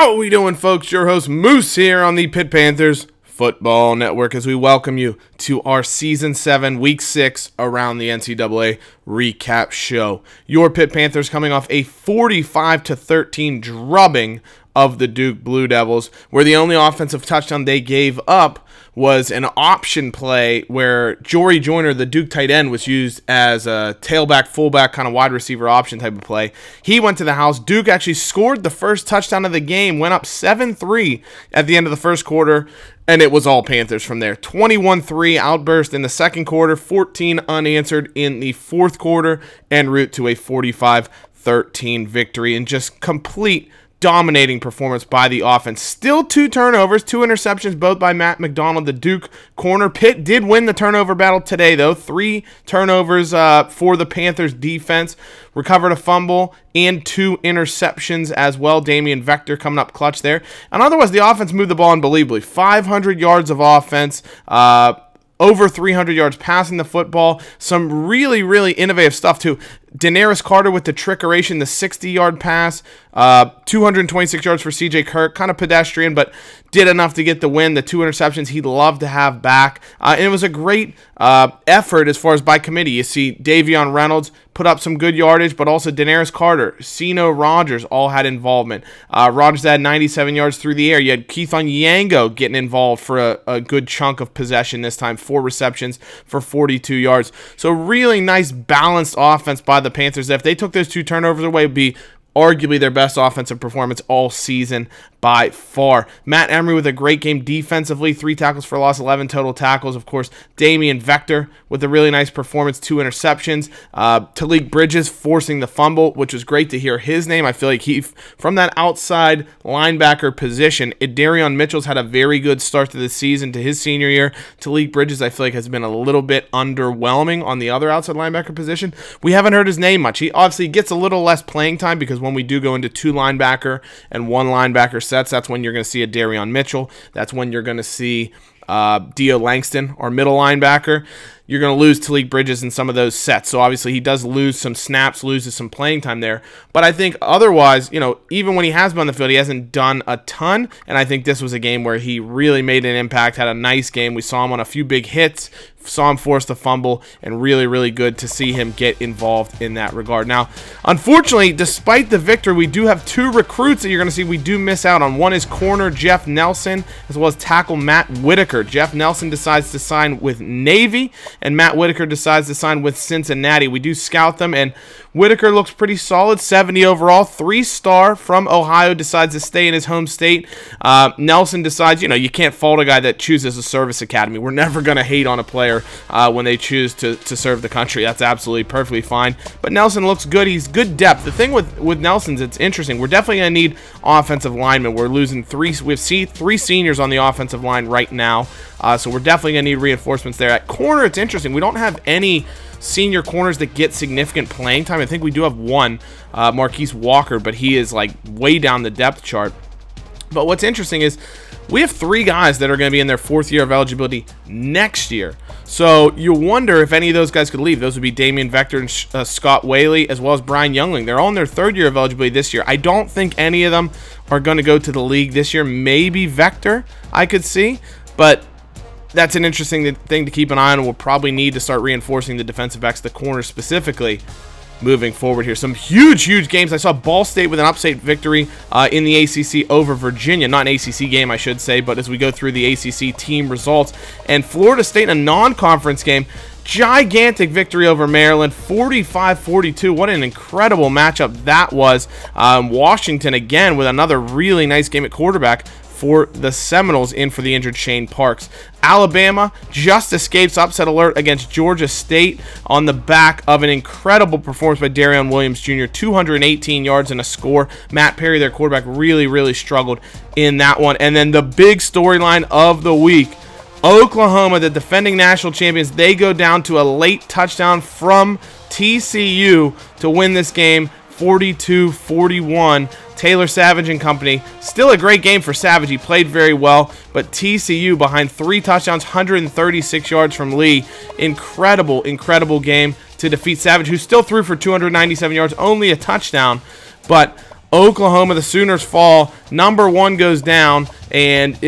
How we doing, folks? Your host Moose here on the Pitt Panthers Football Network as we welcome you to our Season 7, Week 6 Around the NCAA recap show. Your Pitt Panthers coming off a 45-13 drubbing of the Duke Blue Devils, where the only offensive touchdown they gave up was an option play where Jory Joyner, the Duke tight end, was used as a tailback, fullback, kind of wide receiver option type of play. He went to the house. Duke actually scored the first touchdown of the game, went up 7-3 at the end of the first quarter, and it was all Panthers from there. 21-3 outburst in the second quarter, 14 unanswered in the fourth quarter, en route to a 45-13 victory, and just complete dominating performance by the offense. Still 2 turnovers, 2 interceptions, both by Matt McDonald, the Duke corner. Pitt did win the turnover battle today, though. 3 turnovers for the Panthers defense. Recovered a fumble and 2 interceptions as well. Damian Vector coming up clutch there. And otherwise, the offense moved the ball unbelievably. 500 yards of offense, over 300 yards passing the football. Some really, really innovative stuff, too. Daenerys Carter with the trickeration, the 60-yard pass, 226 yards for C.J. Kirk, kind of pedestrian, but did enough to get the win. The 2 interceptions he'd love to have back. And it was a great effort as far as by committee. You see Davion Reynolds put up some good yardage, but also Daenerys Carter, Sino Rogers all had involvement. Rogers had 97 yards through the air. You had Keith Onyango getting involved for a good chunk of possession this time, 4 receptions for 42 yards. So really nice balanced offense by the Panthers. If they took those 2 turnovers away, it would be arguably their best offensive performance all season by far. Matt Emery with a great game defensively, 3 tackles for loss, 11 total tackles. Of course, Damian Vector with a really nice performance, 2 interceptions. Talik Bridges forcing the fumble, which was great to hear his name. I feel like he, from that outside linebacker position, Darion Mitchell's had a very good start to the season to his senior year. Talik Bridges, I feel like, has been a little bit underwhelming on the other outside linebacker position. We haven't heard his name much. He obviously gets a little less playing time because when we do go into 2 linebacker and 1 linebacker sets, that's when you're going to see a Darion Mitchell. That's when you're going to see Dio Langston, our middle linebacker. You're going to lose Talik Bridges in some of those sets. So obviously he does lose some snaps, loses some playing time there. But I think otherwise, you know, even when he has been on the field, he hasn't done a ton. And I think this was a game where he really made an impact, had a nice game. We saw him on a few big hits, saw him force the fumble, and really, really good to see him get involved in that regard. Now, unfortunately, despite the victory, we do have 2 recruits that you're going to see we do miss out on. One is corner Jeff Nelson, as well as tackle Matt Whitaker. Jeff Nelson decides to sign with Navy, and Matt Whitaker decides to sign with Cincinnati. We do scout them, and Whitaker looks pretty solid, 70 overall, 3-star from Ohio, decides to stay in his home state. Nelson decides, you know, you can't fault a guy that chooses a service academy. We're never going to hate on a player when they choose to serve the country. That's absolutely perfectly fine. But Nelson looks good. He's good depth. The thing with Nelson's, it's interesting. We're definitely going to need offensive linemen. We're losing 3. We have 3 seniors on the offensive line right now, so we're definitely going to need reinforcements there. At corner, it's interesting. We don't have any senior corners that get significant playing time. I think we do have one, Marquise Walker, but he is like way down the depth chart. But what's interesting is we have 3 guys that are going to be in their 4th year of eligibility next year. So you wonder if any of those guys could leave. Those would be Damian Vector and Scott Whaley, as well as Brian Youngling. They're all in their 3rd year of eligibility this year. I don't think any of them are going to go to the league this year. Maybe Vector, I could see, but that's an interesting thing to keep an eye on. We'll probably need to start reinforcing the defensive backs, the corners specifically, moving forward here. Some huge games. I saw Ball State with an upset victory in the ACC over Virginia. Not an ACC game, I should say, but as we go through the ACC team results. And Florida State in a non-conference game, gigantic victory over Maryland, 45-42. What an incredible matchup that was. Washington, again, with another really nice game at quarterback for the Seminoles, in for the injured Shane Parks. Alabama just escapes upset alert against Georgia State on the back of an incredible performance by Darion Williams Jr. 218 yards and a score. Matt Perry, their quarterback, really struggled in that one. And then the big storyline of the week, Oklahoma, the defending national champions, they go down to a late touchdown from TCU to win this game 42-41. Taylor Savage and company. Still a great game for Savage. He played very well, but TCU behind 3 touchdowns, 136 yards from Lee. Incredible game to defeat Savage, who still threw for 297 yards, only a touchdown. But Oklahoma, the Sooners fall. Number 1 goes down, and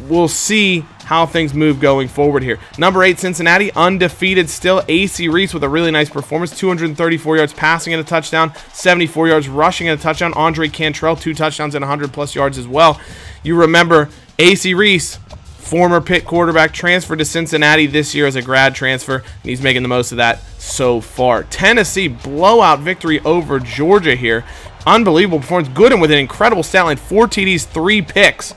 we'll see how things move going forward here. Number 8, Cincinnati, undefeated still. AC Reese with a really nice performance, 234 yards passing and a touchdown, 74 yards rushing and a touchdown. Andre Cantrell, 2 touchdowns and 100+ yards as well. You remember AC Reese, former Pitt quarterback, transferred to Cincinnati this year as a grad transfer, and he's making the most of that so far. Tennessee, blowout victory over Georgia here. Unbelievable performance. Gooden with an incredible stat line, 4 TDs, 3 picks,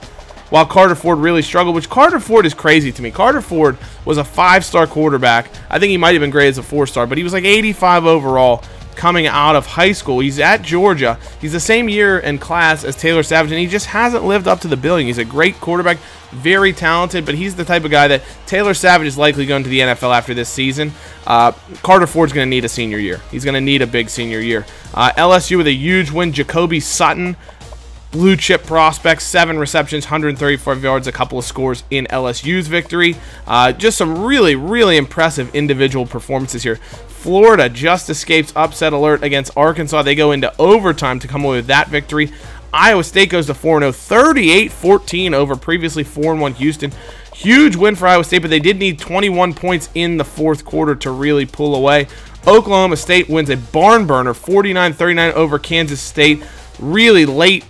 while Carter Ford really struggled, which Carter Ford is crazy to me. Carter Ford was a 5-star quarterback. I think he might have been graded as a 4-star, but he was like 85 overall coming out of high school. He's at Georgia. He's the same year in class as Taylor Savage, and he just hasn't lived up to the billing. He's a great quarterback, very talented, but he's the type of guy that Taylor Savage is likely going to the NFL after this season. Carter Ford's going to need a senior year. He's going to need a big senior year. LSU with a huge win. Jacoby Sutton, blue chip prospect, 7 receptions, 135 yards, a couple of scores in LSU's victory. Just some really, really impressive individual performances here. Florida just escapes upset alert against Arkansas. They go into overtime to come away with that victory. Iowa State goes to 4-0, 38-14 over previously 4-1 Houston. Huge win for Iowa State, but they did need 21 points in the 4th quarter to really pull away. Oklahoma State wins a barn burner, 49-39 over Kansas State. Really late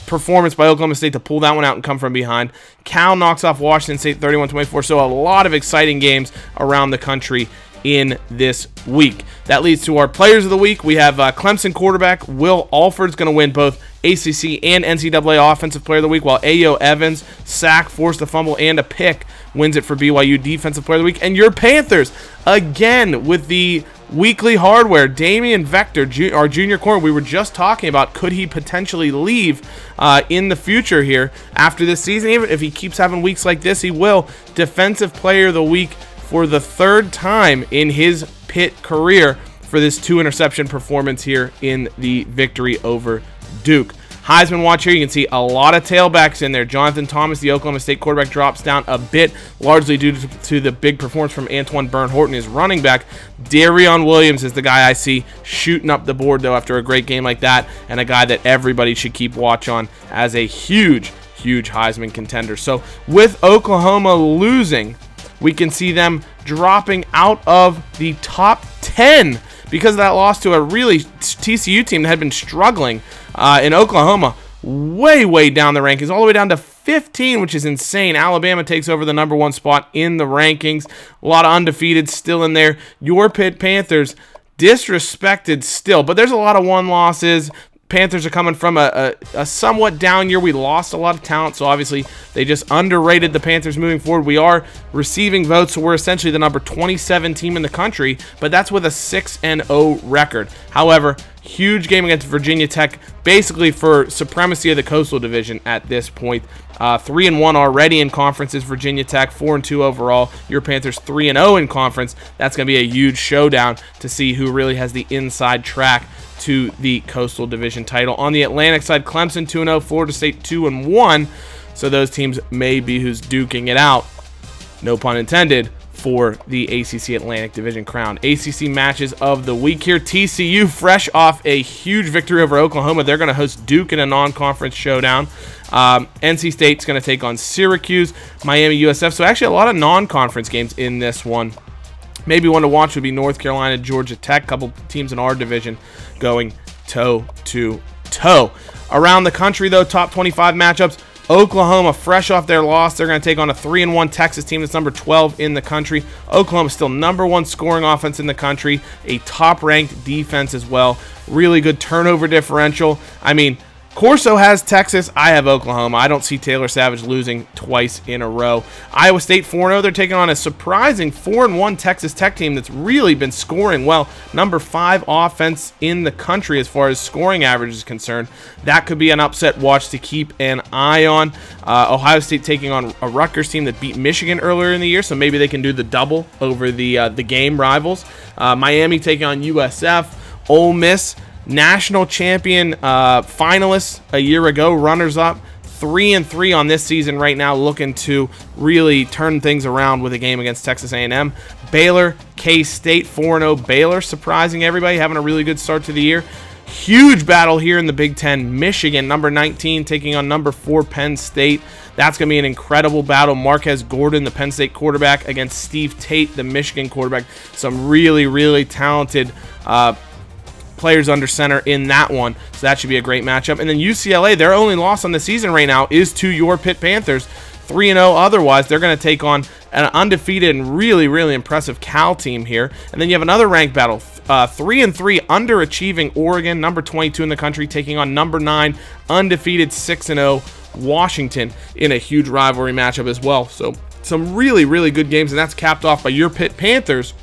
performance by Oklahoma State to pull that one out and come from behind. Cal knocks off Washington State 31-24, so a lot of exciting games around the country in this week. That leads to our players of the week. We have Clemson quarterback Will Alford's going to win both ACC and NCAA Offensive Player of the Week, while Ayo Evans, sack, forced a fumble, and a pick, wins it for BYU Defensive Player of the Week. And your Panthers, again, with the weekly hardware, Damian Vector, our junior corner, we were just talking about, could he potentially leave in the future here after this season? Even if he keeps having weeks like this, he will. Defensive Player of the Week for the 3rd time in his Pitt career for this 2-interception performance here in the victory over Duke. Heisman watch here, you can see a lot of tailbacks in there. Jonathan Thomas, the Oklahoma State quarterback, drops down a bit, largely due to the big performance from Antoine Byrne-Horton, his running back. Darion Williams is the guy I see shooting up the board, though, after a great game like that, and a guy that everybody should keep watch on as a huge Heisman contender. So with Oklahoma losing, we can see them dropping out of the top 10 because of that loss to a really TCU team that had been struggling in Oklahoma, way down the rankings, all the way down to 15, which is insane. Alabama takes over the number 1 spot in the rankings. A lot of undefeated still in there. Your Pitt Panthers, disrespected still, but there's a lot of 1 losses. Panthers are coming from a somewhat down year. We lost a lot of talent, so obviously they just underrated the Panthers moving forward. We are receiving votes, so we're essentially the number 27 team in the country, but that's with a 6-0 record. However, huge game against Virginia Tech, basically for supremacy of the Coastal Division at this point. 3-1 already in conferences, Virginia Tech, 4-2 overall. Your Panthers 3-0 in conference. That's going to be a huge showdown to see who really has the inside track to the Coastal Division title. On the Atlantic side, Clemson 2-0, Florida State 2-1. So those teams may be who's duking it out, no pun intended, for the ACC Atlantic Division crown. ACC matches of the week here. TCU, fresh off a huge victory over Oklahoma. They're going to host Duke in a non-conference showdown. NC State's going to take on Syracuse, Miami, USF. So actually a lot of non-conference games in this one. Maybe one to watch would be North Carolina, Georgia Tech. Couple teams in our division going toe-to-toe. Around the country, though, top 25 matchups. Oklahoma, fresh off their loss, they're going to take on a 3-1 Texas team that's number 12 in the country. Oklahoma still number 1 scoring offense in the country, a top-ranked defense as well. Really good turnover differential. I mean, Corso has Texas. I have Oklahoma. I don't see Taylor Savage losing twice in a row. Iowa State 4-0. They're taking on a surprising 4-1 Texas Tech team that's really been scoring well. Number 5 offense in the country as far as scoring average is concerned. That could be an upset watch to keep an eye on. Ohio State taking on a Rutgers team that beat Michigan earlier in the year, so maybe they can do the double over the game rivals. Miami taking on USF. Ole Miss, national champion finalists a year ago, runners-up, 3-3 on this season right now, looking to really turn things around with a game against Texas A&M. Baylor, K-State, 4-0. Baylor surprising everybody, having a really good start to the year. Huge battle here in the Big Ten. Michigan, number 19, taking on number 4 Penn State. That's going to be an incredible battle. Marquez Gordon, the Penn State quarterback, against Steve Tate, the Michigan quarterback. Some really, really talented players under center in that one. So that should be a great matchup. And then UCLA, their only loss on the season right now is to your Pitt Panthers. 3-0 otherwise. They're going to take on an undefeated and really, really impressive Cal team here. And then you have another ranked battle. 3-3 underachieving Oregon, number 22 in the country, taking on number 9 undefeated 6-0 Washington in a huge rivalry matchup as well. So some really, really good games, and that's capped off by your Pitt Panthers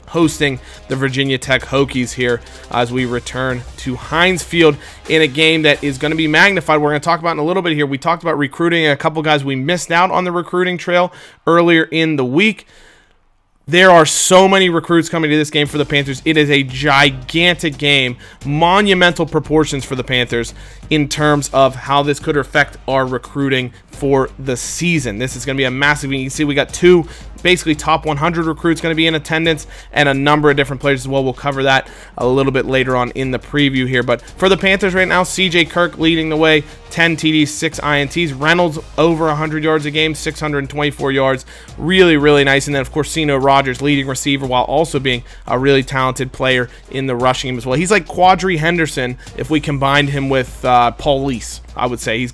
hosting the Virginia Tech Hokies here as we return to Heinz Field in a game that is going to be magnified. We're going to talk about in a little bit here. We talked about recruiting, a couple guys we missed out on the recruiting trail earlier in the week. There are so many recruits coming to this game for the Panthers. It is a gigantic game, monumental proportions for the Panthers in terms of how this could affect our recruiting for the season. This is going to be a massive game. You can see we got 2 basically top 100 recruits going to be in attendance and a number of different players as well. We'll cover that a little bit later on in the preview here. But for the Panthers right now, CJ Kirk leading the way, 10 TDs, 6 INTs. Reynolds over 100 yards a game, 624 yards. Really, really nice. And then, of course, Ceno Rogers, leading receiver, while also being a really talented player in the rushing game as well. He's like Quadri Henderson if we combined him with Paul Lease, I would say. He's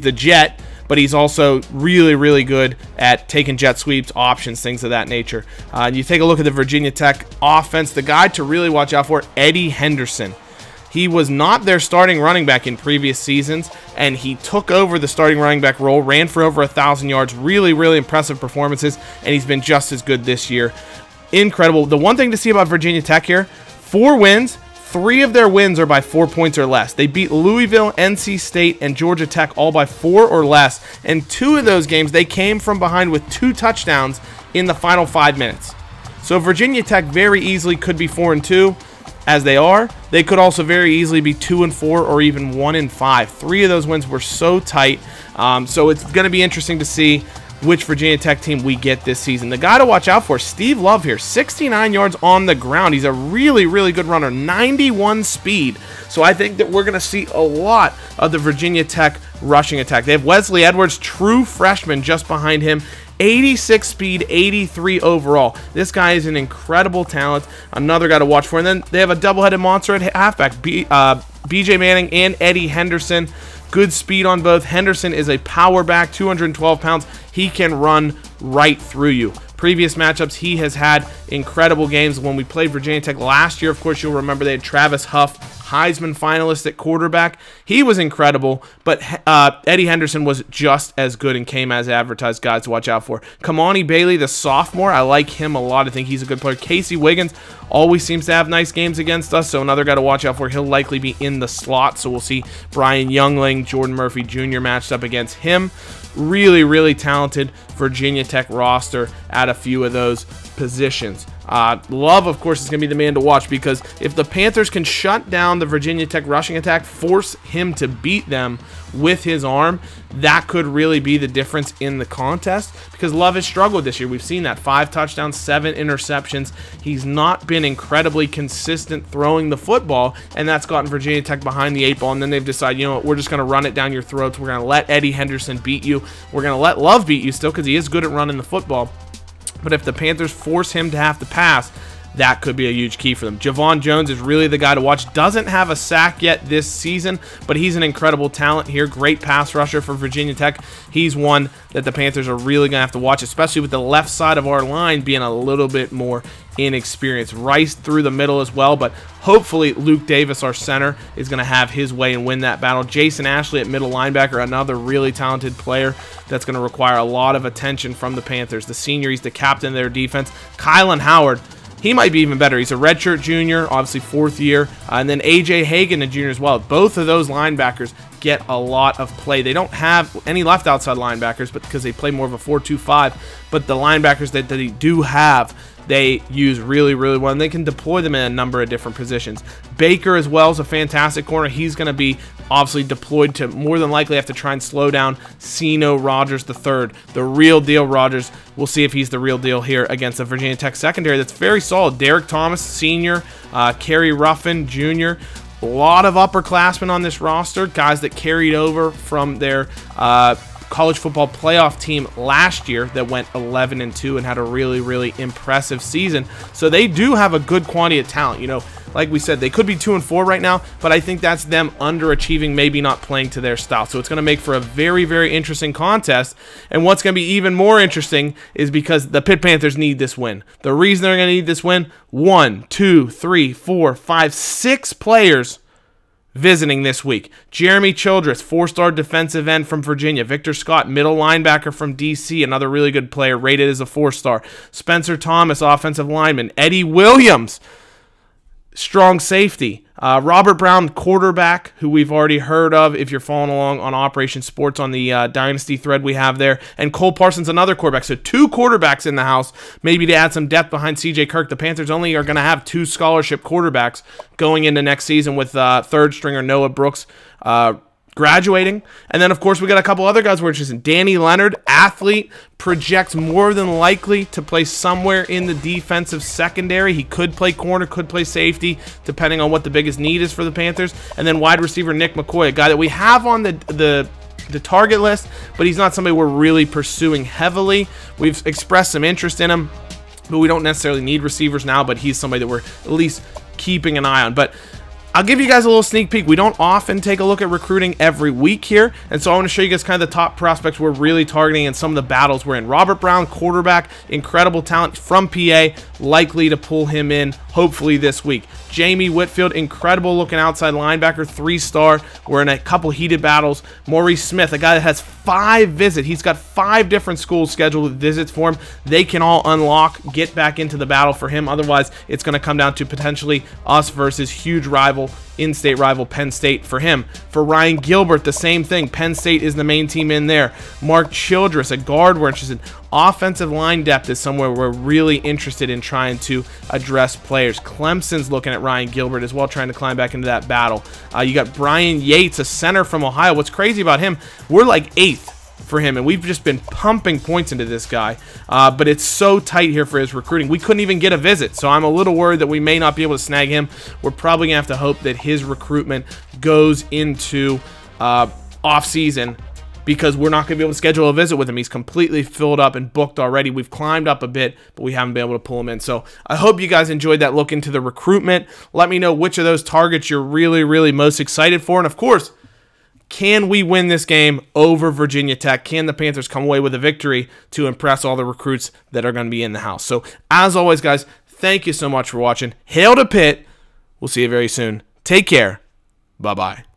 the jet, but he's also really, really good at taking jet sweeps, options, things of that nature. You take a look at the Virginia Tech offense. The guy to really watch out for, Eddie Henderson. He was not their starting running back in previous seasons, and he took over the starting running back role, ran for over 1,000 yards. Really, really impressive performances, and he's been just as good this year. Incredible. The one thing to see about Virginia Tech here, 4 wins. 3 of their wins are by 4 points or less. They beat Louisville, NC State, and Georgia Tech all by 4 or less. And 2 of those games, they came from behind with 2 touchdowns in the final 5 minutes. So Virginia Tech very easily could be 4-2, as they are. They could also very easily be 2-4 or even 1-5. 3 of those wins were so tight. So it's going to be interesting to see which Virginia Tech team we get this season. The guy to watch out for, Steve Love here, 69 yards on the ground. He's a really, really good runner, 91 speed. So I think that we're going to see a lot of the Virginia Tech rushing attack. They have Wesley Edwards, true freshman, just behind him. 86 speed, 83 overall. This guy is an incredible talent. Another guy to watch for. And then they have a double-headed monster at halfback, BJ Manning and Eddie Henderson. Good speed on both. Henderson is a power back, 212 pounds. He can run right through you. Previous matchups, he has had incredible games. When we played Virginia Tech last year, of course, you'll remember they had Travis Huff, Heisman finalist at quarterback. He was incredible, but Eddie Henderson was just as good and came as advertised. Guys to watch out for. Kamani Bailey, the sophomore, I like him a lot. I think he's a good player. Casey Wiggins always seems to have nice games against us, so another guy to watch out for. He'll likely be in the slot, so we'll see Brian Youngling, Jordan Murphy Jr. matched up against him. Really, really talented Virginia Tech roster at a few of those positions. Love, of course, is going to be the man to watch, because if the Panthers can shut down the Virginia Tech rushing attack, force him to beat them with his arm, that could really be the difference in the contest, because Love has struggled this year. We've seen that. 5 touchdowns, 7 interceptions. He's not been incredibly consistent throwing the football, and that's gotten Virginia Tech behind the 8 ball, and then they've decided, you know what, we're just going to run it down your throats. We're going to let Eddie Henderson beat you. We're going to let Love beat you still, because he is good at running the football. But if the Panthers force him to have to pass, that could be a huge key for them. Javon Jones is really the guy to watch. Doesn't have a sack yet this season, but he's an incredible talent here. Great pass rusher for Virginia Tech. He's one that the Panthers are really going to have to watch, especially with the left side of our line being a little bit more inexperienced. Rice through the middle as well, but hopefully Luke Davis, our center, is going to have his way and win that battle. Jason Ashley at middle linebacker, another really talented player that's going to require a lot of attention from the Panthers. The senior, he's the captain of their defense. Kylan Howard, he might be even better. He's a redshirt junior, obviously 4th year. And then A.J. Hagan, a junior as well. Both of those linebackers get a lot of play. They don't have any left outside linebackers, but because they play more of a 4-2-5. But the linebackers that they do have, they use really, really well, and they can deploy them in a number of different positions. Baker as well is a fantastic corner. He's going to be obviously deployed to more than likely have to try and slow down Ceno Rogers III, the real deal Rogers. We'll see if he's the real deal here against the Virginia Tech secondary that's very solid. Derek Thomas, senior, Kerry Ruffin, junior. A lot of upperclassmen on this roster, guys that carried over from their college football playoff team last year that went 11-2 and had a really, really impressive season. So they do have a good quantity of talent. You know, like we said, they could be 2-4 right now, but I think that's them underachieving, maybe not playing to their style. So it's going to make for a very, very interesting contest. And what's going to be even more interesting is because the Pitt Panthers need this win. The reason they're going to need this win: 1, 2, 3, 4, 5, 6 players visiting this week. Jeremy Childress, 4-star defensive end from Virginia. Victor Scott, middle linebacker from DC, another really good player, rated as a 4-star. Spencer Thomas, offensive lineman. Eddie Williams, strong safety. Robert Brown, quarterback, who we've already heard of if you're following along on Operation Sports on the Dynasty thread we have there. And Cole Parsons, another quarterback. So 2 quarterbacks in the house, maybe to add some depth behind CJ Kirk. The Panthers only are going to have 2 scholarship quarterbacks going into next season, with third stringer Noah Brooks graduating. And then, of course, we got a couple other guys we're interested in. Danny Leonard, athlete, projects more than likely to play somewhere in the defensive secondary. He could play corner, could play safety, depending on what the biggest need is for the Panthers. And then wide receiver Nick McCoy, a guy that we have on the target list, but he's not somebody we're really pursuing heavily. We've expressed some interest in him, but we don't necessarily need receivers now, but he's somebody that we're at least keeping an eye on. But I'll give you guys a little sneak peek. We don't often take a look at recruiting every week here, and so I want to show you guys kind of the top prospects we're really targeting and some of the battles we're in. Robert Brown, quarterback, incredible talent from PA, likely to pull him in hopefully this week. Jamie Whitfield, incredible looking outside linebacker, 3-star. We're in a couple heated battles. Maurice Smith, a guy that has 5 visits. He's got 5 different schools scheduled with visits for him. They can all unlock, get back into the battle for him. Otherwise, it's going to come down to potentially us versus huge rival, in-state rival Penn State for him. For Ryan Gilbert, the same thing. Penn State is the main team in there. Mark Childress, a guard we're interested in. Offensive line depth is somewhere we're really interested in trying to address players. Clemson's looking at Ryan Gilbert as well, trying to climb back into that battle. You got Brian Yates, a center from Ohio. What's crazy about him, we're like 8th for him, and we've just been pumping points into this guy, but it's so tight here for his recruiting. We couldn't even get a visit, so I'm a little worried that we may not be able to snag him. We're probably going to have to hope that his recruitment goes into off-season, because we're not going to be able to schedule a visit with him. He's completely filled up and booked already. We've climbed up a bit, but we haven't been able to pull him in. So I hope you guys enjoyed that look into the recruitment. Let me know which of those targets you're really, really most excited for. And, of course, can we win this game over Virginia Tech? Can the Panthers come away with a victory to impress all the recruits that are going to be in the house? So, as always, guys, thank you so much for watching. Hail to Pitt. We'll see you very soon. Take care. Bye-bye.